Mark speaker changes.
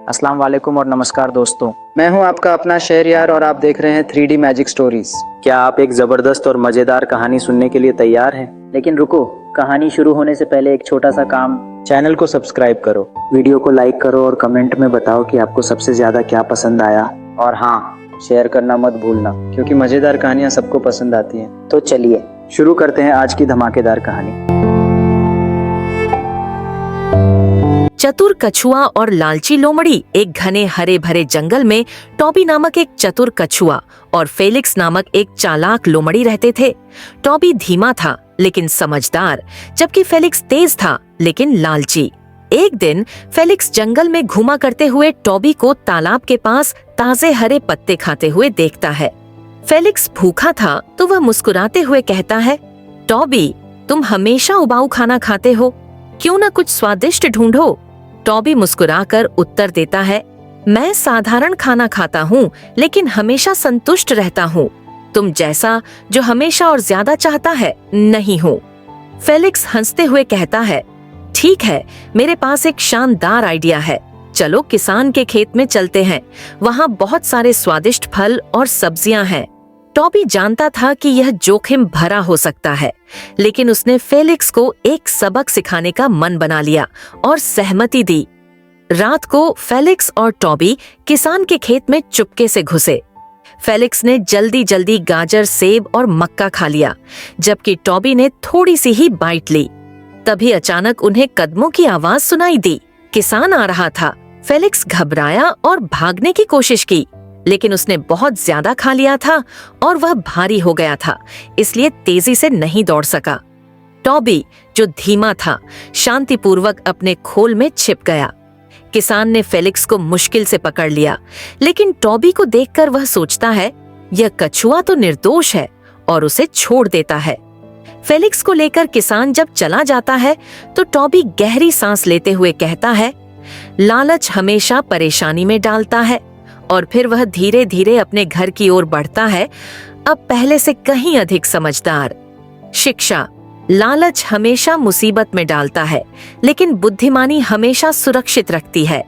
Speaker 1: अस्सलाम वालेकुम और नमस्कार दोस्तों।
Speaker 2: मैं हूं आपका अपना शहरयार और आप देख रहे हैं 3D मैजिक स्टोरीज।
Speaker 1: क्या आप एक जबरदस्त और मजेदार कहानी सुनने के लिए तैयार हैं? लेकिन रुको, कहानी शुरू होने से पहले एक छोटा सा काम। चैनल को सब्सक्राइब करो, वीडियो को लाइक करो और कमेंट में बताओ कि आपको सबसे ज्यादा क्या पसंद आया। और हाँ, शेयर करना मत भूलना,
Speaker 2: क्योंकि मजेदार कहानियां सबको पसंद आती हैं।
Speaker 1: तो चलिए शुरू करते हैं आज की धमाकेदार कहानी।
Speaker 3: चतुर कछुआ और लालची लोमड़ी एक घने हरे भरे जंगल में टॉबी नामक एक चतुर कछुआ और फेलिक्स नामक एक चालाक लोमड़ी रहते थे। टॉबी धीमा था लेकिन समझदार, जबकि फेलिक्स तेज था लेकिन लालची। एक दिन फेलिक्स जंगल में घुमा करते हुए टॉबी को तालाब के पास ताजे हरे पत्ते खाते हुए देखता है। फेलिक्स भूखा था तो वह मुस्कुराते हुए कहता है, टॉबी, तुम हमेशा उबाऊ खाना खाते हो, क्यों न कुछ स्वादिष्ट ढूंढो। टॉबी मुस्कुराकर उत्तर देता है, मैं साधारण खाना खाता हूँ लेकिन हमेशा संतुष्ट रहता हूँ। तुम जैसा जो हमेशा और ज्यादा चाहता है नहीं हूँ। फेलिक्स हंसते हुए कहता है, ठीक है, मेरे पास एक शानदार आइडिया है। चलो किसान के खेत में चलते हैं, वहाँ बहुत सारे स्वादिष्ट फल और सब्जियां हैं। टॉबी जानता था कि यह जोखिम भरा हो सकता है, लेकिन उसने फेलिक्स को एक सबक सिखाने का मन बना लिया और सहमति दी। रात को फेलिक्स और टॉबी किसान के खेत में चुपके से घुसे। फेलिक्स ने जल्दी जल्दी गाजर, सेब और मक्का खा लिया, जबकि टॉबी ने थोड़ी सी ही बाइट ली। तभी अचानक उन्हें कदमों की आवाज सुनाई दी। किसान आ रहा था। फेलिक्स घबराया और भागने की कोशिश की, लेकिन उसने बहुत ज्यादा खा लिया था और वह भारी हो गया था, इसलिए तेजी से नहीं दौड़ सका। टॉबी, जो धीमा था, शांतिपूर्वक अपने खोल में छिप गया। किसान ने फेलिक्स को मुश्किल से पकड़ लिया, लेकिन टॉबी को देखकर वह सोचता है, यह कछुआ तो निर्दोष है, और उसे छोड़ देता है। फेलिक्स को लेकर किसान जब चला जाता है तो टॉबी गहरी सांस लेते हुए कहता है, लालच हमेशा परेशानी में डालता है। और फिर वह धीरे धीरे अपने घर की ओर बढ़ता है, अब पहले से कहीं अधिक समझदार। शिक्षा, लालच हमेशा मुसीबत में डालता है, लेकिन बुद्धिमानी हमेशा सुरक्षित रखती है।